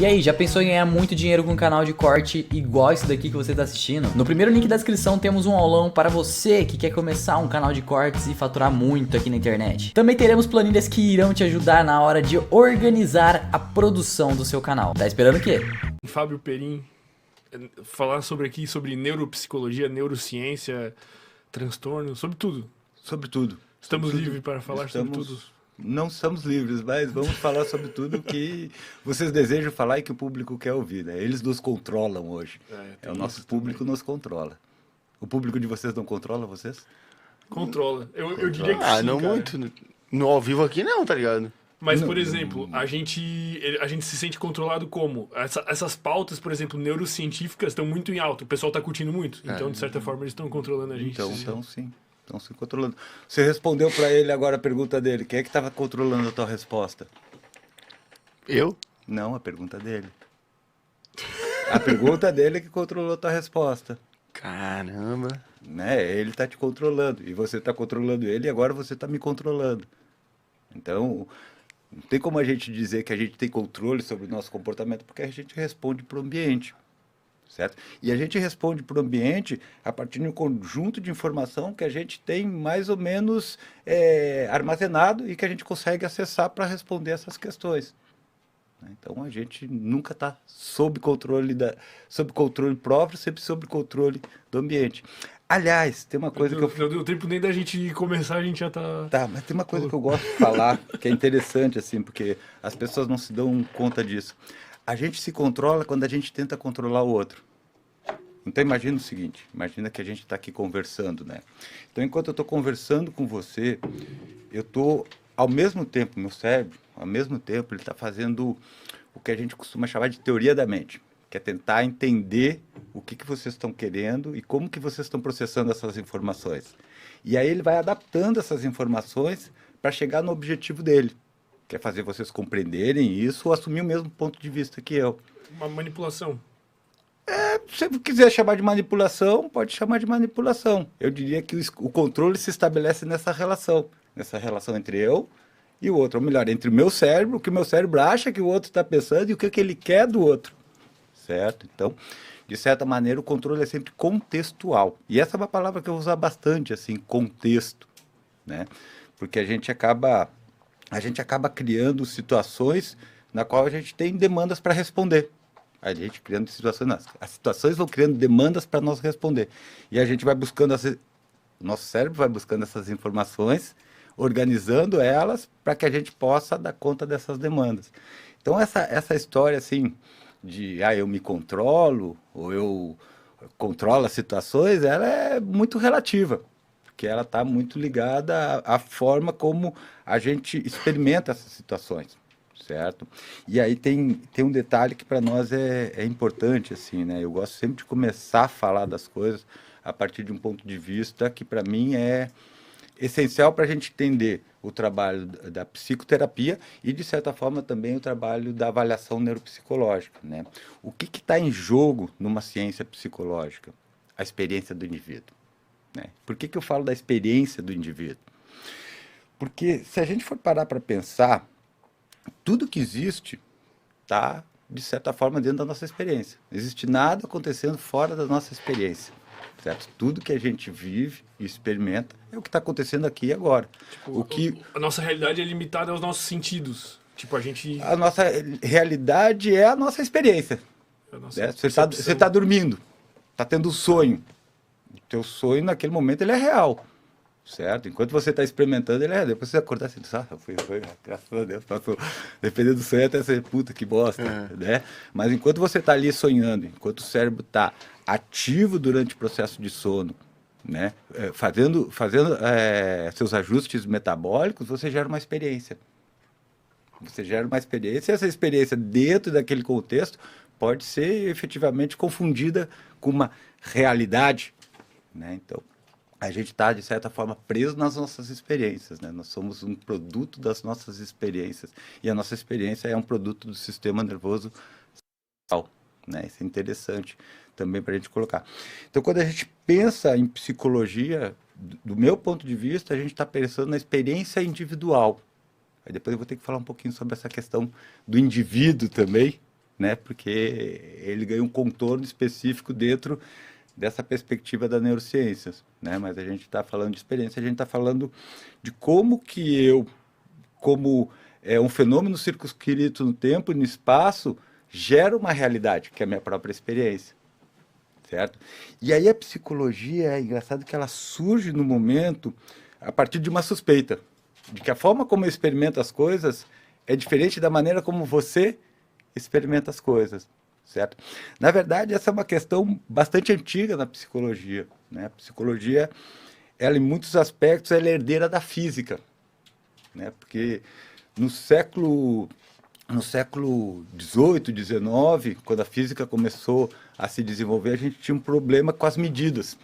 E aí, já pensou em ganhar muito dinheiro com um canal de corte igual esse daqui que você está assistindo? No primeiro link da descrição temos um aulão para você que quer começar um canal de cortes e faturar muito aqui na internet. Também teremos planilhas que irão te ajudar na hora de organizar a produção do seu canal. Tá esperando o quê? Fábio Perim, falar sobre neuropsicologia, neurociência, transtorno, sobre tudo. Sobre tudo. Estamos livres para falar sobre tudo. Não estamos livres, mas vamos falar sobre tudo que vocês desejam falar e que o público quer ouvir, né? Eles nos controlam hoje. O nosso público também nos controla. O público de vocês não controla vocês? Controla. Eu diria que sim, não cara. muito. No ao vivo aqui não, tá ligado? Mas, por exemplo, a gente se sente controlado como? Essas pautas, por exemplo, neurocientíficas estão muito em alta. O pessoal está curtindo muito. Então, de certa forma, eles estão controlando a gente. Então sim. Estão se controlando. Você respondeu para ele agora a pergunta dele. Quem é que estava controlando a tua resposta? Eu? Não, a pergunta dele. A pergunta dele é que controlou a tua resposta. Caramba. Né? Ele está te controlando. E você está controlando ele e agora você está me controlando. Então, não tem como a gente dizer que a gente tem controle sobre o nosso comportamento porque a gente responde para o ambiente. Certo? E a gente responde para o ambiente a partir de um conjunto de informação que a gente tem mais ou menos armazenado e que a gente consegue acessar para responder essas questões. Então a gente nunca está sob controle próprio, sempre sob controle do ambiente. Aliás, tem uma coisa que eu... Não deu tempo nem da gente começar, a gente já tá... Tá, mas tem uma coisa que eu gosto de falar, que é interessante, assim, porque as pessoas não se dão conta disso. A gente se controla quando a gente tenta controlar o outro. Então imagina o seguinte, imagina que a gente está aqui conversando, né? Então enquanto eu estou conversando com você, eu estou, ao mesmo tempo, meu cérebro, ao mesmo tempo, ele está fazendo o que a gente costuma chamar de teoria da mente, que é tentar entender o que vocês estão querendo e como que vocês estão processando essas informações. E aí ele vai adaptando essas informações para chegar no objetivo dele. Quer fazer vocês compreenderem isso ou assumir o mesmo ponto de vista que eu. Uma manipulação. Se você quiser chamar de manipulação, pode chamar de manipulação. Eu diria que o controle se estabelece nessa relação entre eu e o outro. Ou melhor, entre o meu cérebro, o que o meu cérebro acha que o outro está pensando e o que ele quer do outro. Certo? Então, de certa maneira, o controle é sempre contextual. E essa é uma palavra que eu vou usar bastante, assim, contexto. Né? Porque a gente acaba criando situações na qual a gente tem demandas para responder. A gente criando situações, as situações vão criando demandas para nós responder. E a gente vai buscando, o nosso cérebro vai buscando essas informações, organizando elas para que a gente possa dar conta dessas demandas. Então essa história assim de eu me controlo ou eu controlo as situações, ela é muito relativa. Porque ela está muito ligada à forma como a gente experimenta essas situações, certo? E aí tem um detalhe que para nós é importante, assim, né? Eu gosto sempre de começar a falar das coisas a partir de um ponto de vista que para mim é essencial para a gente entender o trabalho da psicoterapia e, de certa forma, também o trabalho da avaliação neuropsicológica, né? O que está em jogo numa ciência psicológica? A experiência do indivíduo. Né? Por que eu falo da experiência do indivíduo? Porque se a gente for parar para pensar, tudo que existe está, de certa forma, dentro da nossa experiência. Não existe nada acontecendo fora da nossa experiência. Certo? Tudo que a gente vive e experimenta é o que está acontecendo aqui e agora. A nossa realidade é limitada aos nossos sentidos. A nossa realidade é a nossa experiência. Você está dormindo, está tendo um sonho. O teu sonho, naquele momento, ele é real, certo? Enquanto você está experimentando, ele é real. Depois você acordar assim, foi, graças a Deus, passou. Dependendo do sonho, até ser, puta, que bosta, né? Mas enquanto você está ali sonhando, enquanto o cérebro está ativo durante o processo de sono, né? Fazendo seus ajustes metabólicos, você gera uma experiência. Você gera uma experiência, e essa experiência, dentro daquele contexto, pode ser efetivamente confundida com uma realidade. Né? Então, a gente está, de certa forma, preso nas nossas experiências. Né? Nós somos um produto das nossas experiências. E a nossa experiência é um produto do sistema nervoso central. Né? Isso é interessante também para a gente colocar. Então, quando a gente pensa em psicologia, do meu ponto de vista, a gente está pensando na experiência individual. Aí depois eu vou ter que falar um pouquinho sobre essa questão do indivíduo também, né? Porque ele ganha um contorno específico dentro dessa perspectiva da neurociências, né? Mas a gente está falando de experiência, a gente está falando de como que como um fenômeno circunscrito no tempo e no espaço, gera uma realidade, que é a minha própria experiência, certo? E aí a psicologia, é engraçado que ela surge no momento a partir de uma suspeita, de que a forma como eu experimento as coisas é diferente da maneira como você experimenta as coisas, certo? Na verdade, essa é uma questão bastante antiga na psicologia, né? A psicologia, ela em muitos aspectos, ela é herdeira da física, né? Porque no século XVIII, XIX, quando a física começou a se desenvolver, a gente tinha um problema com as medidas,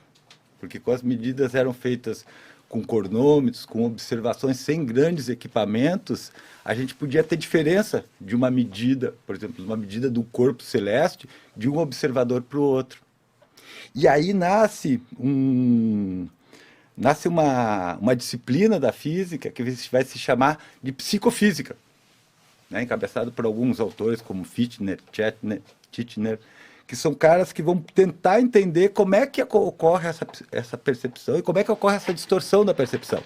porque com as medidas eram feitas com cronômetros, com observações sem grandes equipamentos, a gente podia ter diferença de uma medida, por exemplo, uma medida do corpo celeste, de um observador para o outro. E aí nasce uma disciplina da física que vai se chamar de psicofísica, né? Encabeçado por alguns autores como Fichtner, Titchener, que são caras que vão tentar entender como é que ocorre essa percepção e como é que ocorre essa distorção da percepção.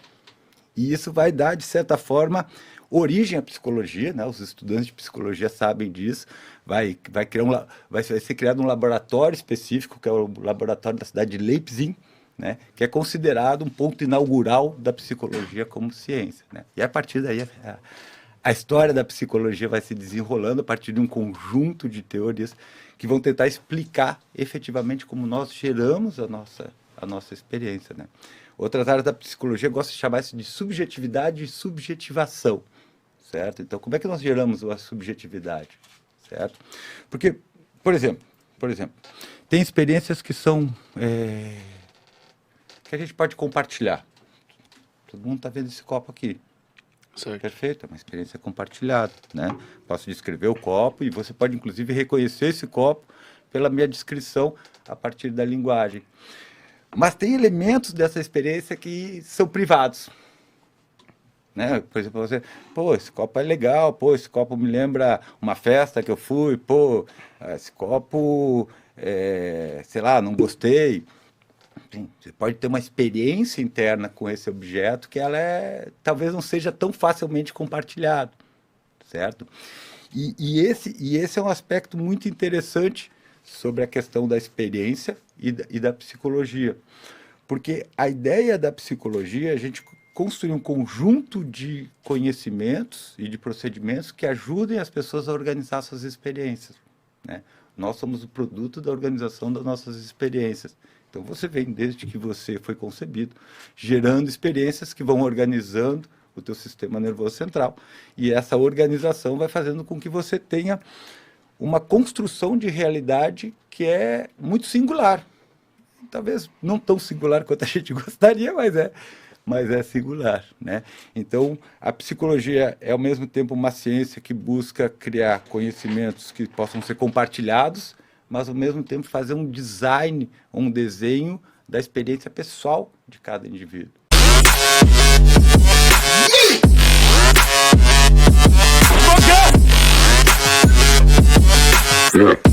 E isso vai dar, de certa forma, origem à psicologia, né? Os estudantes de psicologia sabem disso. Vai ser criado um laboratório específico, que é o laboratório da cidade de Leipzig, né? Que é considerado um ponto inaugural da psicologia como ciência, né? E a partir daí a história da psicologia vai se desenrolando a partir de um conjunto de teorias que vão tentar explicar efetivamente como nós geramos a nossa experiência, né? Outras áreas da psicologia gostam de chamar isso de subjetividade e subjetivação, certo? Então, como é que nós geramos a subjetividade, certo? Porque, por exemplo, tem experiências que são que a gente pode compartilhar. Todo mundo está vendo esse copo aqui. Certo. Perfeito, é uma experiência compartilhada, né? Posso descrever o copo e você pode, inclusive, reconhecer esse copo pela minha descrição a partir da linguagem. Mas tem elementos dessa experiência que são privados, né? Por exemplo, você, esse copo é legal, esse copo me lembra uma festa que eu fui, esse copo, sei lá, não gostei. Sim, você pode ter uma experiência interna com esse objeto que ela talvez não seja tão facilmente compartilhada, certo? E esse é um aspecto muito interessante sobre a questão da experiência e da psicologia, porque a ideia da psicologia é a gente construir um conjunto de conhecimentos e de procedimentos que ajudem as pessoas a organizar suas experiências, né? Nós somos o produto da organização das nossas experiências. Então, você vem desde que você foi concebido, gerando experiências que vão organizando o teu sistema nervoso central. E essa organização vai fazendo com que você tenha uma construção de realidade que é muito singular. Talvez não tão singular quanto a gente gostaria, mas é singular, né? Então, a psicologia é, ao mesmo tempo, uma ciência que busca criar conhecimentos que possam ser compartilhados, mas, ao mesmo tempo, fazer um design, um desenho da experiência pessoal de cada indivíduo. Yeah.